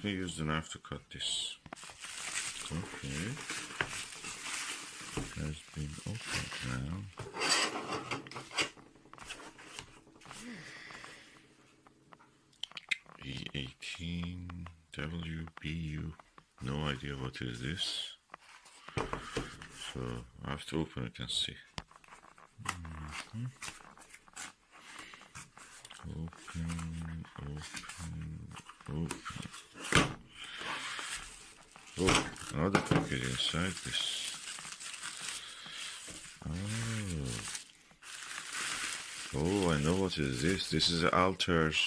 Let me use the knife to cut this. Okay. It has been opened now. E18 WBU. No idea what is this. So I have to open it and see. Open. Oh, another package inside this. Oh, I know what is this. This is Altair's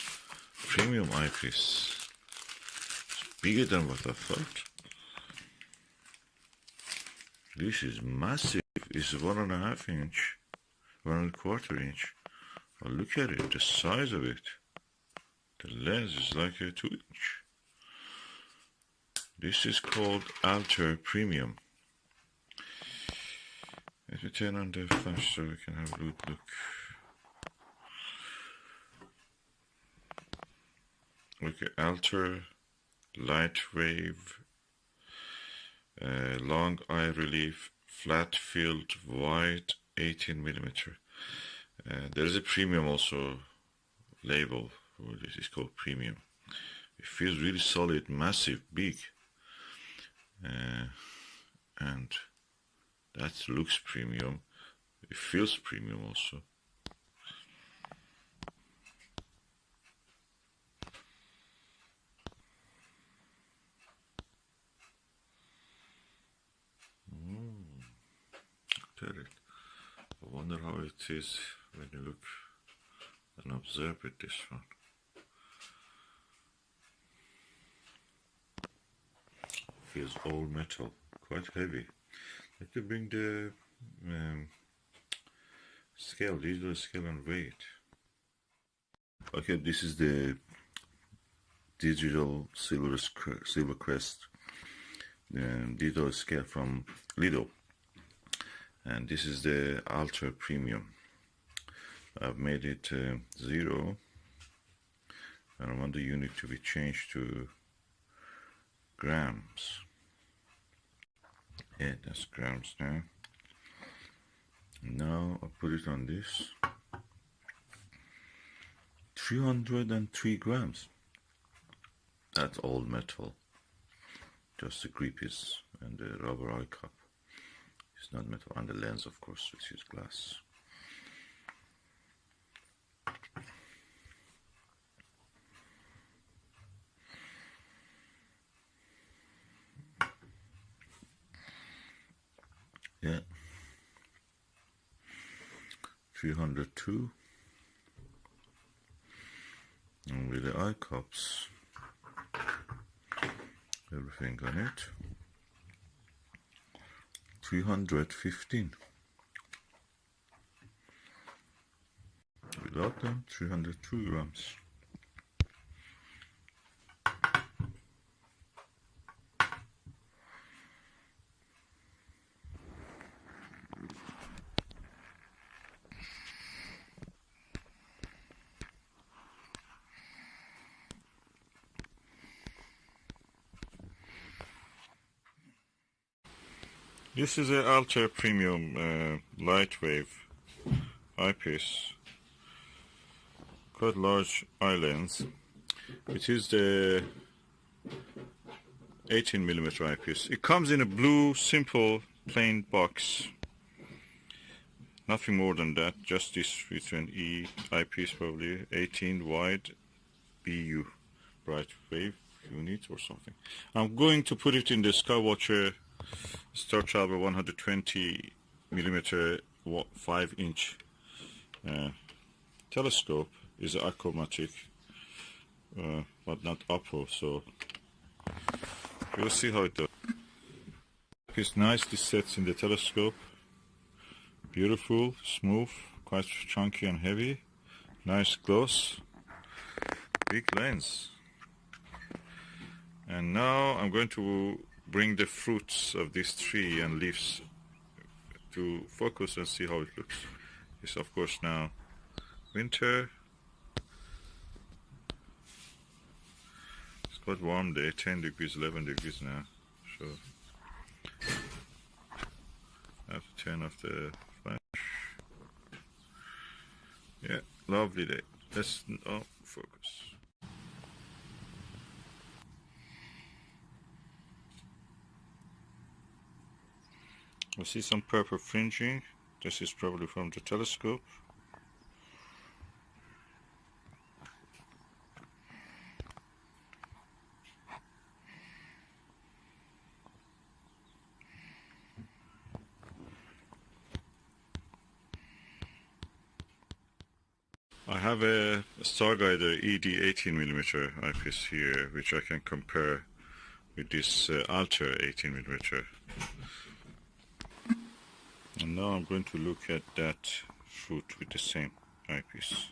premium eyepiece. It's bigger than what I thought. This is massive. It's 1.5 inch, 1.25 inch. Oh, look at it, the size of it. The lens is like a 2 inch. This is called Altair Premium. Let me turn on the flash so we can have a good look. Look at Altair Lightwave, long eye relief, Flatfield, wide 18mm. There is a premium also label for this. Is called premium. It feels really solid, massive, big, and that looks premium. It feels premium also. Look at it. I wonder how it is when you look and observe it, this one. Feels all metal, quite heavy. Let me bring the scale, digital scale and weight. Okay, this is the digital silver crest digital scale from Lido. And this is the Altair Premium. I've made it 0, and I want the unit to be changed to grams. Yeah, that's grams now. Now I put it on this. 303 grams. That's all metal. Just the grip is and the rubber eye cup. It's not metal, and the lens, of course, which is glass. Yeah, 302, and with the eye cups, everything on it. 315. Without them, 302 grams. This is an Altair Premium Lightwave eyepiece. Quite large eye lens. It is the 18mm eyepiece. It comes in a blue, simple, plain box. Nothing more than that. Just this with an E eyepiece, probably 18 wide BU, bright wave unit or something. I'm going to put it in the Skywatcher StarTravel 120mm 5-inch telescope. Is achromatic, but not Apo, so we'll see how it does. It's nicely sets in the telescope. Beautiful, smooth, quite chunky and heavy. Nice gloss. Big lens. And now I'm going to bring the fruits of this tree and leaves to focus and see how it looks. It's of course now winter. It's quite warm day, 10 degrees, 11 degrees now. So I have to turn off the flash. Yeah, lovely day. Let's focus. I see some purple fringing. This is probably from the telescope. I have a Starguider ED 18mm eyepiece here, which I can compare with this Altair 18mm. And now I'm going to look at that shoot with the same eyepiece.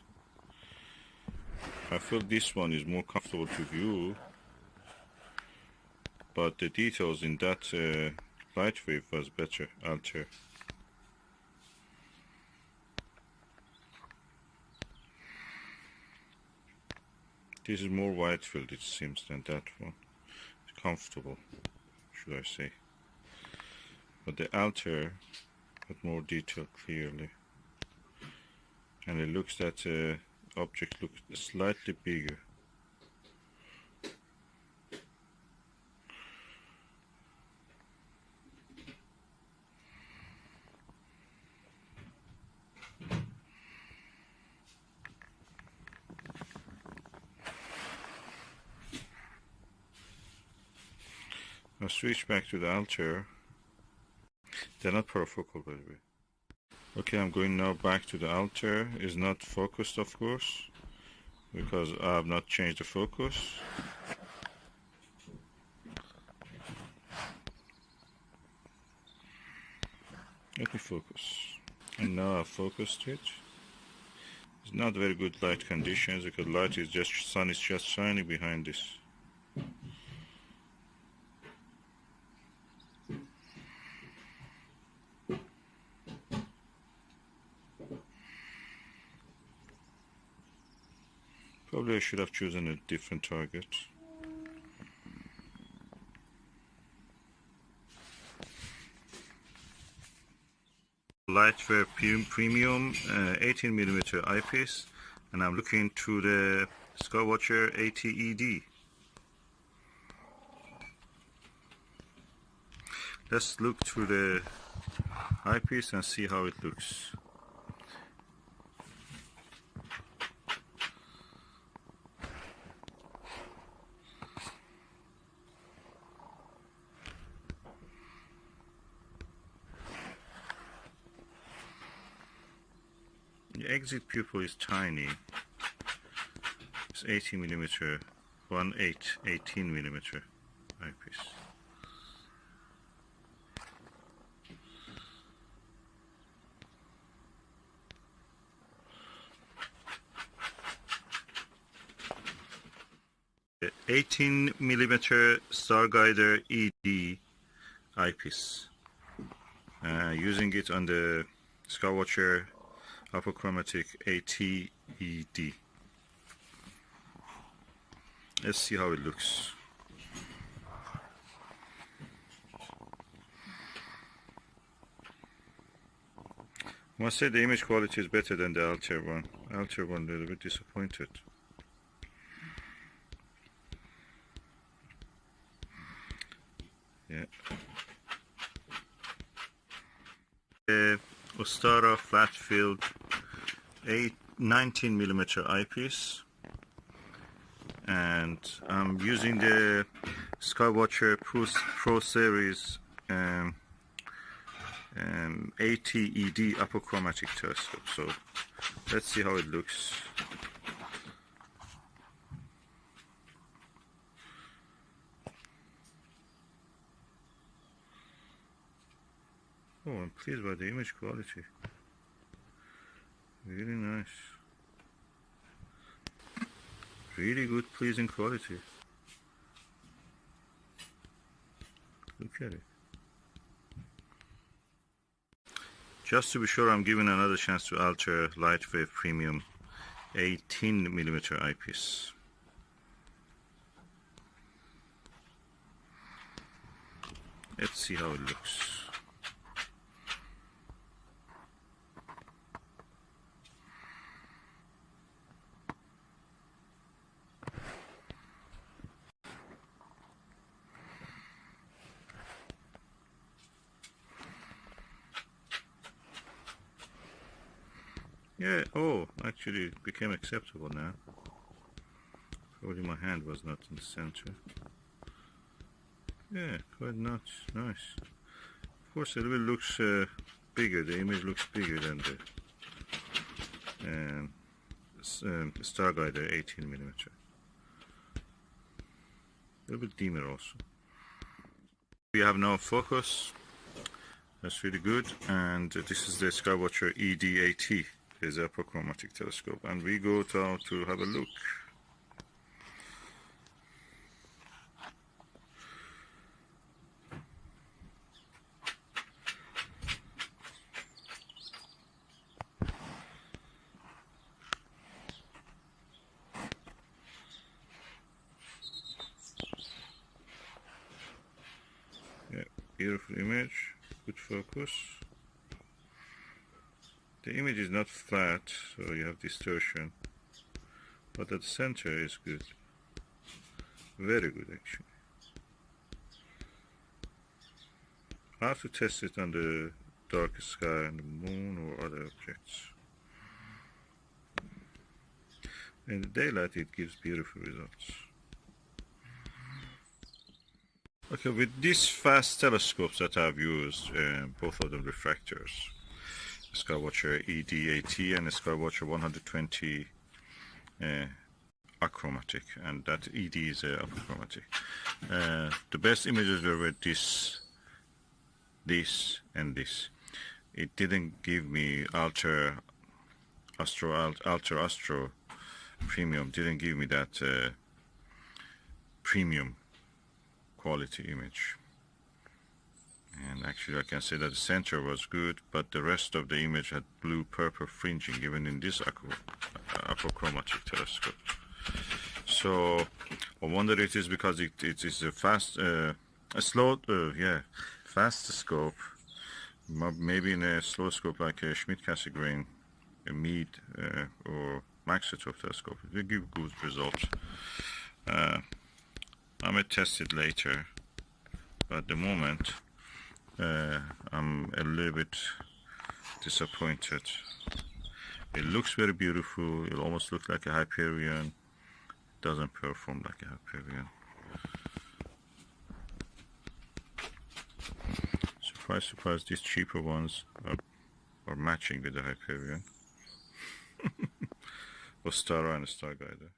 I feel this one is more comfortable to view, but the details in that Lightwave was better, Altair. This is more wide field, it seems, than that one. It's comfortable, should I say. But the Altair got more detail clearly. And it looks that object looks slightly bigger. I'll switch back to the Altair. They're not parafocal, by the way. Okay, I'm going now back to the Altair. It's not focused, of course, because I have not changed the focus. Let me focus. And now I've focused it. It's not very good light conditions because sun is just shining behind this. Probably I should have chosen a different target. Lightwave Premium 18mm eyepiece, and I'm looking through the Skywatcher ED. Let's look through the eyepiece and see how it looks. The exit pupil is tiny. It's 18mm, 18mm eyepiece. The 18mm Starguider ED eyepiece. Using it on the Skywatcher Apochromatic ED. Let's see how it looks. I must say the image quality is better than the Altair one. Altair one a little bit disappointed. Yeah. Ostara Flatfield 19mm eyepiece, and I'm using the Skywatcher Pro Series AT ED Apochromatic telescope. So let's see how it looks. Oh, I'm pleased by the image quality. Really nice. Really good, pleasing quality. Look at it. Just to be sure, I'm giving another chance to Altair Lightwave Premium 18mm eyepiece. Let's see how it looks. Yeah, oh, actually it became acceptable now. Probably my hand was not in the center. Yeah, quite nice. Of course, it will looks bigger. The image looks bigger than the Starguider 18mm. A little bit dimmer also. We have now focus. That's really good. And this is the Skywatcher ED is a Apochromatic telescope. And we go down to have a look. Yeah, beautiful image, good focus. The image is not flat, so you have distortion, but at the center is good. Very good actually. I have to test it on the dark sky and the moon or other objects. In the daylight it gives beautiful results. Okay, with these fast telescopes that I've used, both of them refractors, Skywatcher ED and the Skywatcher 120 Achromatic, and that ED is Apochromatic. The best images were with this, and this. It didn't give me Altair Astro Premium, didn't give me that premium quality image. And actually I can say that the center was good, but the rest of the image had blue-purple fringing, even in this Apochromatic telescope. So I wonder it is because it is a fast scope. Maybe in a slow scope like a Schmidt-Cassegrain, a Mead or Maksutov telescope, it will give good results. I may test it later, but at the moment I'm a little bit disappointed. It looks very beautiful. It almost looks like a Hyperion. It doesn't perform like a Hyperion. Surprise, surprise, these cheaper ones are matching with the Hyperion. Ostara and Starguider.